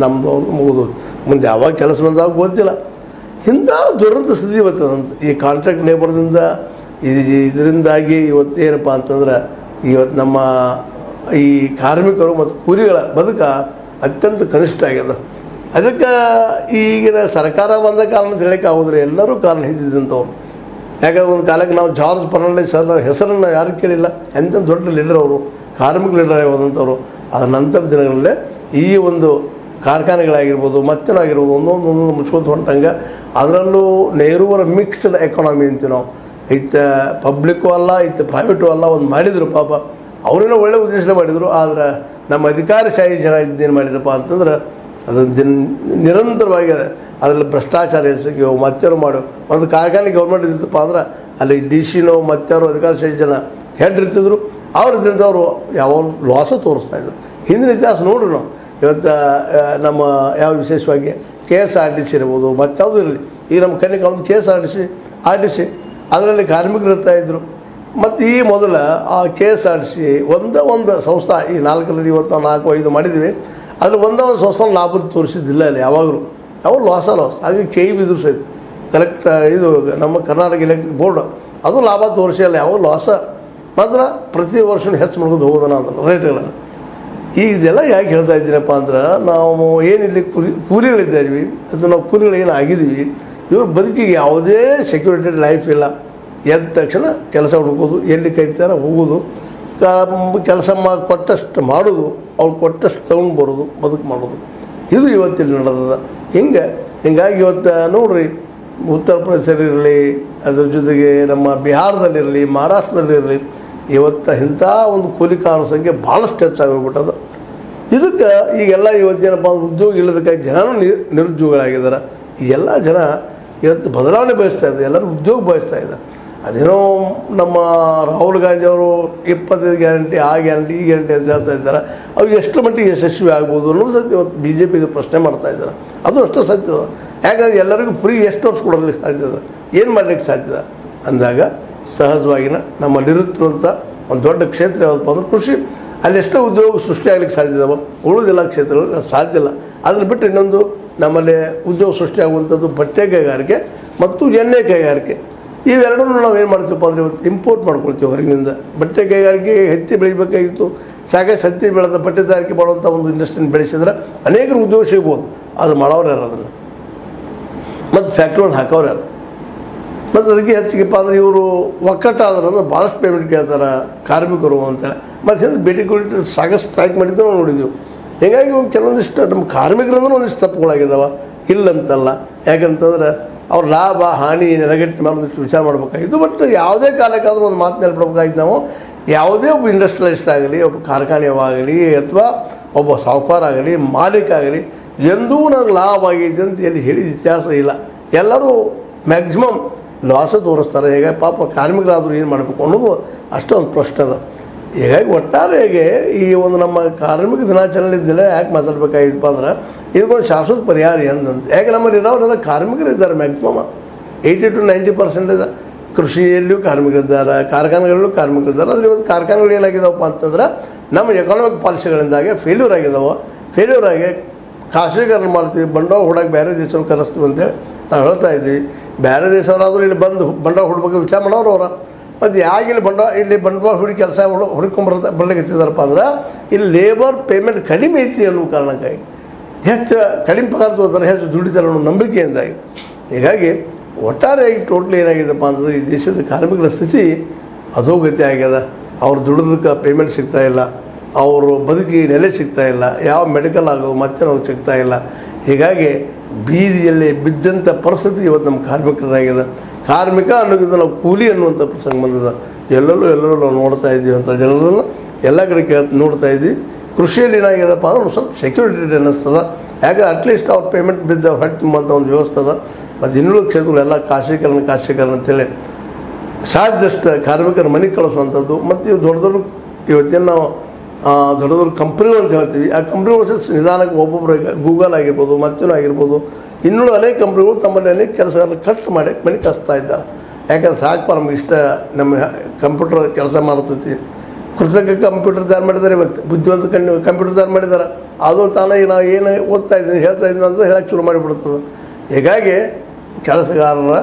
ನಮ್ಮದು ಮುಗಿದು ಮುಂದೆ ಯಾವಾಗ ಕೆಲಸ ಬಂದಾಗ ಗೊತ್ತಿಲ್ಲ. ಇಂಥ ದುರಂತ ಸ್ಥಿತಿ ಇವತ್ತದಂತ ಈ ಕಾಂಟ್ರಾಕ್ಟ್ ಲೇಬರ್ದಿಂದ ಇದರಿಂದಾಗಿ ಇವತ್ತೇನಪ್ಪ ಅಂತಂದ್ರೆ ಇವತ್ತು ನಮ್ಮ ಈ ಕಾರ್ಮಿಕರು ಮತ್ತು ಕೂಲಿಗಳ ಬದುಕ ಅತ್ಯಂತ ಕನಿಷ್ಠ ಆಗ್ಯದ. ಅದಕ್ಕೆ ಈಗಿನ ಸರ್ಕಾರ ಬಂದ ಕಾರಣ ಅಂತ ಹೇಳಕ್ಕೆ ಆಗೋದ್ರೆ ಎಲ್ಲರೂ ಕಾರಣ ಹಿಂದಿದ್ದಂಥವ್ರು. ಯಾಕಂದ್ರೆ ಒಂದು ಕಾಲಕ್ಕೆ ನಾವು ಜಾರ್ಜ್ ಫರ್ನಾಂಡಿಸ್ ಸರ್ ಹೆಸರನ್ನು ಯಾರು ಕೇಳಿಲ್ಲ, ಎಂಥ ದೊಡ್ಡ ಲೀಡರ್ ಅವರು, ಕಾರ್ಮಿಕ ಲೀಡರ್ ಹೋದಂಥವ್ರು. ಅದರ ನಂತರ ದಿನಗಳಲ್ಲೇ ಈ ಒಂದು ಕಾರ್ಖಾನೆಗಳಾಗಿರ್ಬೋದು ಮತ್ತೇನಾಗಿರ್ಬೋದು ಒಂದೊಂದು ಮುಚ್ಕೊಂಡು ಹೊಂಟಂಗೆ ಅದರಲ್ಲೂ ನೆಹರೂವರ ಮಿಕ್ಸ್ಡ್ ಎಕಾನಮಿ ಅಂತೀವಿ ನಾವು. ಇತ್ತ ಪಬ್ಲಿಕ್ಕು ಅಲ್ಲ ಇತ್ತ ಪ್ರೈವೇಟು ಅಲ್ಲ ಒಂದು ಮಾಡಿದರು ಪಾಪ. ಅವರೇನೋ ಒಳ್ಳೆ ಉದ್ದೇಶ ಮಾಡಿದರು. ಆದರೆ ನಮ್ಮ ಅಧಿಕಾರಶಾಹಿ ಜನ ಇದ್ದೇನು ಮಾಡಿದಪ್ಪ ಅಂತಂದ್ರೆ ಅದು ನಿರಂತರವಾಗಿ ಅದರಲ್ಲಿ ಭ್ರಷ್ಟಾಚಾರ ಎಸಗಿ ಮತ್ತಾರು ಮಾಡೋ ಒಂದು ಕಾರ್ಖಾನೆ ಗೌರ್ಮೆಂಟ್ ಇದ್ದಿತ್ತಪ್ಪ ಅಂದ್ರೆ ಅಲ್ಲಿ ಡಿ ಸಿನೋ ಮತ್ತಾರು ಅಧಿಕಾರಶಾಹಿ ಜನ ಹೆಡ್ ಇರ್ತಿದ್ರು. ಅವ್ರದ್ದಿಂದ ಅವರು ಯಾವ ಲಾಸ ತೋರಿಸ್ತಾಯಿದ್ರು. ಹಿಂದಿನ ಇತಿಹಾಸ ನೋಡ್ರಿ ನಾವು. ಇವತ್ತು ನಮ್ಮ ಯಾವ ವಿಶೇಷವಾಗಿ KSRTC ಇರ್ಬೋದು ಮತ್ತಾವುದು ಇರಲಿ. ಈಗ ನಮ್ಮ ಕಣ್ಣಿಗೆ ಒಂದು KSRTC ಅದರಲ್ಲಿ ಕಾರ್ಮಿಕರು ಇರ್ತಾಯಿದ್ರು. ಮತ್ತು ಈ ಮೊದಲ ಆ KSRTC ಒಂದು ಸಂಸ್ಥೆ ಈ 4ರಲ್ಲಿ ಇವತ್ತು ನಾವು 4-5 ಮಾಡಿದ್ವಿ. ಅಲ್ಲಿ ಒಂದು ಸಂಸ್ಥೆ ಲಾಭ ತೋರಿಸಿದ್ದಿಲ್ಲ ಅಲ್ಲಿ ಯಾವಾಗಲೂ ಲಾಸ್ ಹಾಗೆ KEB ಇದ್ರು ಸಹಿತ ಕಲೆಕ್ಟ್ ಇದು ನಮ್ಮ ಕರ್ನಾಟಕ ಎಲೆಕ್ಟ್ರಿಕ್ ಬೋರ್ಡ್ ಅದು ಲಾಭ ತೋರಿಸಿಲ್ಲ ಯಾವ ಲಾಸ ಮಾತ್ರ ಪ್ರತಿ ವರ್ಷ ಹೆಚ್ಚು ಮಾಡ್ಕೊಂಡು ಹೋಗೋದನ್ನ ಅದನ್ನು ರೇಟ್ಗಳನ್ನು. ಈಗ ಇದೆಲ್ಲ ಯಾಕೆ ಹೇಳ್ತಾ ಇದ್ದೀನಪ್ಪ ಅಂದ್ರೆ ನಾವು ಏನಿಲ್ಲಿ ಕೂಲಿಗಳಿದ್ದೀವಿ ಅದು ನಾವು ಕೂಲಿಗಳು ಏನು ಆಗಿದ್ದೀವಿ. ಇವ್ರ ಬದುಕಿಗೆ ಯಾವುದೇ ಸೆಕ್ಯೂರಿಟೆಡ್ ಲೈಫ್ ಇಲ್ಲ. ಎದ್ದ ತಕ್ಷಣ ಕೆಲಸ ಹುಡುಕೋದು, ಎಲ್ಲಿ ಕರಿತಾರ ಹೋಗೋದು, ಕೆಲಸ ಕೊಟ್ಟಷ್ಟು ಮಾಡೋದು, ಅವ್ರು ಕೊಟ್ಟಷ್ಟು ತಗೊಂಡು ಬರೋದು, ಬದುಕು ಮಾಡೋದು. ಇದು ಇವತ್ತಿಲ್ಲಿ ನಡೆದದ. ಹಿಂಗಾಗಿ ಇವತ್ತು ನೋಡ್ರಿ ಉತ್ತರ ಪ್ರದೇಶದಲ್ಲಿರಲಿ, ಅದ್ರ ಜೊತೆಗೆ ನಮ್ಮ ಬಿಹಾರದಲ್ಲಿರಲಿ, ಮಹಾರಾಷ್ಟ್ರದಲ್ಲಿರಲಿ ಇವತ್ತು ಇಂಥ ಒಂದು ಕೂಲಿಕಾರರ ಸಂಖ್ಯೆ ಭಾಳಷ್ಟು ಹೆಚ್ಚಾಗೋಗ್ಬಿಟ್ಟದ. ಇದಕ್ಕೆ ಈಗೆಲ್ಲ ಇವತ್ತೇನಪ್ಪ ಉದ್ಯೋಗ ಇಲ್ಲದಕ್ಕಾಗಿ ಜನನೂ ನಿರುದ್ಯೋಗಿಗಳಾಗಿದ್ದಾರೆ. ಈ ಎಲ್ಲ ಜನ ಇವತ್ತು ಬದಲಾವಣೆ ಬಯಸ್ತಾ ಇದ್ದಾರೆ, ಎಲ್ಲರೂ ಉದ್ಯೋಗ ಬಯಸ್ತಾ ಇದ್ದಾರೆ. ಅದೇನೋ ನಮ್ಮ ರಾಹುಲ್ ಗಾಂಧಿ ಅವರು 25 ಗ್ಯಾರಂಟಿ ಆ ಗ್ಯಾರಂಟಿ ಈ ಗ್ಯಾರಂಟಿ ಅಂತ ಹೇಳ್ತಾ ಇದ್ದಾರೆ. ಅವು ಎಷ್ಟು ಮಟ್ಟಿಗೆ ಯಶಸ್ವಿ ಆಗ್ಬೋದು ಅನ್ನೋದು ಸತ್ಯ ಇವತ್ತು BJPಗೆ ಪ್ರಶ್ನೆ ಮಾಡ್ತಾ ಇದ್ದಾರೆ. ಅದು ಅಷ್ಟು ಸತ್ಯದ. ಯಾಕಂದರೆ ಎಲ್ಲರಿಗೂ ಫ್ರೀ ಎಷ್ಟು ವರ್ಷ ಕೊಡಲಿಕ್ಕೆ ಸಾಧ್ಯದ, ಏನು ಮಾಡಲಿಕ್ಕೆ ಸಾಧ್ಯದ ಅಂದಾಗ ಸಹಜವಾಗಿನ ನಮ್ಮಲ್ಲಿರುತ್ತಿರುವಂಥ ಒಂದು ದೊಡ್ಡ ಕ್ಷೇತ್ರ ಯಾವುದಪ್ಪ ಅಂದ್ರೆ ಕೃಷಿ. ಅಲ್ಲಿ ಎಷ್ಟೋ ಉದ್ಯೋಗ ಸೃಷ್ಟಿಯಾಗಲಿಕ್ಕೆ ಸಾಧ್ಯದವ, ಉಳಿದಿಲ್ಲ ಕ್ಷೇತ್ರಗಳು ಸಾಧ್ಯ ಇಲ್ಲ. ಅದನ್ನು ಬಿಟ್ಟು ಇನ್ನೊಂದು ನಮ್ಮಲ್ಲಿ ಉದ್ಯೋಗ ಸೃಷ್ಟಿಯಾಗುವಂಥದ್ದು ಬಟ್ಟೆ ಕೈಗಾರಿಕೆ ಮತ್ತು ಎಣ್ಣೆ ಕೈಗಾರಿಕೆ. ಇವೆರಡನ್ನೂ ನಾವು ಏನು ಮಾಡ್ತೀವಪ್ಪ ಅಂದರೆ ಇವತ್ತು ಇಂಪೋರ್ಟ್ ಮಾಡ್ಕೊಳ್ತೀವಿ ಹೊರಗಿನಿಂದ. ಬಟ್ಟೆ ಕೈಗಾರಿಕೆ ಹತ್ತಿ ಬೆಳಿಬೇಕಾಗಿತ್ತು, ಸಾಕಷ್ಟು ಹತ್ತಿ ಬೆಳೆದ ಬಟ್ಟೆ ತಯಾರಿಕೆ ಮಾಡುವಂಥ ಒಂದು ಇಂಡಸ್ಟ್ರಿನ ಬೆಳೆಸಿದ್ರೆ ಅನೇಕರು ಉದ್ಯೋಗ ಸಿಗ್ಬೋದು. ಅದು ಮಾಡೋರು ಯಾರು ಅದನ್ನು, ಮತ್ತು ಫ್ಯಾಕ್ಟ್ರಿಯನ್ನು ಹಾಕೋರು ಯಾರು, ಮತ್ತು ಅದಕ್ಕೆ ಹೆಚ್ಚಿಗೆಪ್ಪ ಅಂದರೆ ಇವರು ಒಕ್ಕಟ್ಟಾದ್ರೆ ಅಂದ್ರೆ ಭಾಳಷ್ಟು ಪೇಮೆಂಟ್ ಕೇಳ್ತಾರೆ ಕಾರ್ಮಿಕರು ಅಂತೇಳಿ. ಮತ್ತು ಹಿಂದೆ ಬೇಡಿಕೆ ಸಾಕಷ್ಟು ಸ್ಟ್ರೈಕ್ ಮಾಡಿದ್ದು ನಾವು ನೋಡಿದ್ದೀವಿ. ಹೀಗಾಗಿ ಕೆಲವೊಂದಿಷ್ಟು ನಮ್ಮ ಕಾರ್ಮಿಕರಂದ್ರೆ ಒಂದಿಷ್ಟು ತಪ್ಪುಗಳಾಗಿದ್ದಾವೆ, ಇಲ್ಲಂತಲ್ಲ. ಯಾಕಂತಂದ್ರೆ ಅವ್ರ ಲಾಭ ಹಾನಿ ನೆನಗಟ್ಟಿ ಮೇಲೆ ಒಂದಿಷ್ಟು ವಿಚಾರ ಮಾಡಬೇಕಾಗಿತ್ತು. ಬಟ್ ಯಾವುದೇ ಕಾಲಕ್ಕಾದರೂ ಒಂದು ಮಾತು ನೆನಪಿಡ್ಬೇಕಾಗಿತ್ತು ನಾವು. ಯಾವುದೇ ಒಬ್ಬ ಇಂಡಸ್ಟ್ರಿಯಲಿಸ್ಟ್ ಆಗಲಿ, ಒಬ್ಬ ಕಾರ್ಖಾನೆಯಾಗಲಿ, ಅಥವಾ ಒಬ್ಬ ಸಾಹುಕಾರ ಆಗಲಿ, ಮಾಲೀಕ ಆಗಲಿ ಎಂದೂ ನನಗೆ ಲಾಭ ಆಗೈತೆ ಅಂತ ಎಲ್ಲಿ ಹೇಳಿದ ಇತಿಹಾಸ ಇಲ್ಲ. ಎಲ್ಲರೂ ಮ್ಯಾಕ್ಸಿಮಮ್ ಲಾಸ ತೋರಿಸ್ತಾರೆ. ಹೀಗಾಗಿ ಪಾಪ ಕಾರ್ಮಿಕರಾದರೂ ಏನು ಮಾಡಬೇಕು ಅನ್ನೋದು ಅಷ್ಟೊಂದು ಪ್ರಶ್ನೆ ಅದ. ಹೀಗಾಗಿ ಒಟ್ಟಾರೆಯಾಗಿ ಈ ಒಂದು ನಮ್ಮ ಕಾರ್ಮಿಕ ದಿನಾಚರಣೆಯಿಂದಲೇ ಯಾಕೆ ಮಾತಾಡ್ಬೇಕಾಗಿತ್ತಪ್ಪ ಅಂದ್ರೆ ಇದಕ್ಕೊಂದು ಶಾಶ್ವತ ಪರಿಹಾರ ಎಂದಂತ. ಯಾಕೆ ನಮ್ಮಲ್ಲಿ ಇರೋರೆಲ್ಲ ಕಾರ್ಮಿಕರಿದ್ದಾರೆ. Maximum 80 to 90% ಕೃಷಿಯಲ್ಲಿಯೂ ಕಾರ್ಮಿಕರಿದ್ದಾರೆ, ಕಾರ್ಖಾನೆಗಳಲ್ಲೂ ಕಾರ್ಮಿಕರಿದ್ದಾರೆ. ಆದರೆ ಇವತ್ತು ಕಾರ್ಖಾನೆಗಳು ಏನಾಗಿದ್ದಾವಪ್ಪ ಅಂತಂದ್ರೆ ನಮ್ಮ ಎಕಾನಮಿಕ್ ಪಾಲಿಸಿಗಳಿಂದಾಗೆ ಫೇಲ್ಯೂರ್ ಆಗಿ ಖಾಸಗೀಕರಣ ಮಾಡ್ತೀವಿ, ಬಂಡವಾಳ ಹೂಡಕ್ಕೆ ಬೇರೆ ದೇಶವ್ರು ಕರೆಸ್ತೀವಿ ಅಂತೇಳಿ ನಾವು ಹೇಳ್ತಾ ಇದ್ದೀವಿ. ಬೇರೆ ದೇಶವರಾದರೂ ಇಲ್ಲಿ ಬಂದು ಬಂಡವಾಳ ಹೂಡಬೇಕು ವಿಚಾರ ಮಾಡೋರು ಅವರ. ಮತ್ತು ಯಾಕೆ ಇಲ್ಲಿ ಬಂಡವಾಳ ಹೂಡಿ ಕೆಲಸ ಬರ್ಲಿಕ್ಕೆ ಅಂದ್ರೆ ಇಲ್ಲಿ ಲೇಬರ್ ಪೇಮೆಂಟ್ ಕಡಿಮೆ ಐತಿ ಅನ್ನೋ ಕಾರಣಕ್ಕಾಗಿ ಹೆಚ್ಚು ಕಡಿಮೆ ಪಗಾರ ತಗೋತಾರೆ, ಹೆಚ್ಚು ದುಡಿತಾರೆ ಅನ್ನೋ ನಂಬಿಕೆಯಿಂದಾಗಿ. ಹೀಗಾಗಿ ಒಟ್ಟಾರೆಯಾಗಿ ಟೋಟ್ಲಿ ಏನಾಗಿದೆಪ್ಪ ಅಂತಂದ್ರೆ ಈ ದೇಶದ ಕಾರ್ಮಿಕರ ಸ್ಥಿತಿ ಅಧೋಗತಿ ಆಗ್ಯದ. ಅವ್ರು ದುಡಿದಕ್ಕೆ ಪೇಮೆಂಟ್ ಸಿಗ್ತಾಯಿಲ್ಲ, ಅವರು ಬದುಕಿಗೆ ನೆಲೆ ಸಿಗ್ತಾಯಿಲ್ಲ, ಯಾವ ಮೆಡಿಕಲ್ ಆಗೋದು ಮತ್ತೆ ಅವ್ರಿಗೆ ಸಿಗ್ತಾಯಿಲ್ಲ. ಹೀಗಾಗಿ ಬೀದಿಯಲ್ಲಿ ಬಿದ್ದಂಥ ಪರಿಸ್ಥಿತಿ ಇವತ್ತು ನಮ್ಮ ಕಾರ್ಮಿಕರದಾಗಿದೆ. ಕಾರ್ಮಿಕ ಅನ್ನೋದಕ್ಕಿಂತ ನಾವು ಕೂಲಿ ಅನ್ನುವಂಥ ಪ್ರಸಂಗ ಬಂದಿದೆ. ಎಲ್ಲರೂ ನಾವು ನೋಡ್ತಾ ಇದ್ದೀವಿ ಅಂತ ಜನರನ್ನು ಎಲ್ಲ ಕಡೆ ನೋಡ್ತಾ ಇದ್ದೀವಿ. ಕೃಷಿಯಲ್ಲಿ ಏನಾಗಿದೆಪ್ಪ ಅಂದ್ರೆ ಒಂದು ಸ್ವಲ್ಪ ಸೆಕ್ಯೂರಿಟಿ ಅನ್ನಿಸ್ತದೆ. ಯಾಕಂದ್ರೆ ಅಟ್ಲೀಸ್ಟ್ ಅವ್ರ ಪೇಮೆಂಟ್ ಬಿದ್ದು ಅವ್ರು ಹೊಟ್ಟೆ ತುಂಬಂಥ ಒಂದು ವ್ಯವಸ್ಥೆ ಅದ. ಮತ್ತು ಇನ್ನುಳಿದ ಕ್ಷೇತ್ರಗಳೆಲ್ಲ ಖಾಸಗೀಕರಣ ಅಂತೇಳಿ ಸಾಧ್ಯಷ್ಟು ಕಾರ್ಮಿಕರ ಮನೆಗೆ ಕಳಿಸುವಂಥದ್ದು. ಮತ್ತು ಇವು ದೊಡ್ಡ ಇವತ್ತೇನು ನಾವು ದೊಡ್ಡ ಕಂಪ್ನಿಗಳು ಅಂತ ಹೇಳ್ತೀವಿ. ಆ ಕಂಪ್ನಿಗಳು ನಿಧಾನಕ್ಕೆ ಒಬ್ಬೊಬ್ಬರಿಗೆ ಗೂಗಲ್ ಆಗಿರ್ಬೋದು, ಮತ್ತೇನೂ ಆಗಿರ್ಬೋದು, ಇನ್ನೂ ಅನೇಕ ಕಂಪ್ನಿಗಳು ತಮ್ಮಲ್ಲಿ ಅನೇಕ ಕೆಲಸಗಳನ್ನು ಕಟ್ ಮಾಡಿ ಮನೆ ಕಳಿಸ್ತಾ ಇದ್ದಾರೆ. ಯಾಕಂದ್ರೆ ಸಾಕಪ್ಪ ನಮ್ಗೆ ಇಷ್ಟ ನಮ್ಮ ಕಂಪ್ಯೂಟರ್ ಕೆಲಸ ಮಾಡ್ತೈತಿ, ಕೃತಕ ಕಂಪ್ಯೂಟರ್ ತಯಾರು ಮಾಡಿದ್ದಾರೆ, ಇವತ್ತು ಬುದ್ಧಿವಂತ ಕಂಪ್ಯೂಟರ್ ತಯಾರು ಮಾಡಿದ್ದಾರೆ. ಅದು ತಾನಾಗಿ ನಾವು ಏನು ಓದ್ತಾ ಇದ್ದೀನಿ ಹೇಳ್ತಾ ಇದ್ದೀನಿ ಅಂತ ಹೇಳಕ್ಕೆ ಶುರು ಮಾಡಿಬಿಡ್ತದೆ. ಹೀಗಾಗಿ ಕೆಲಸಗಾರರ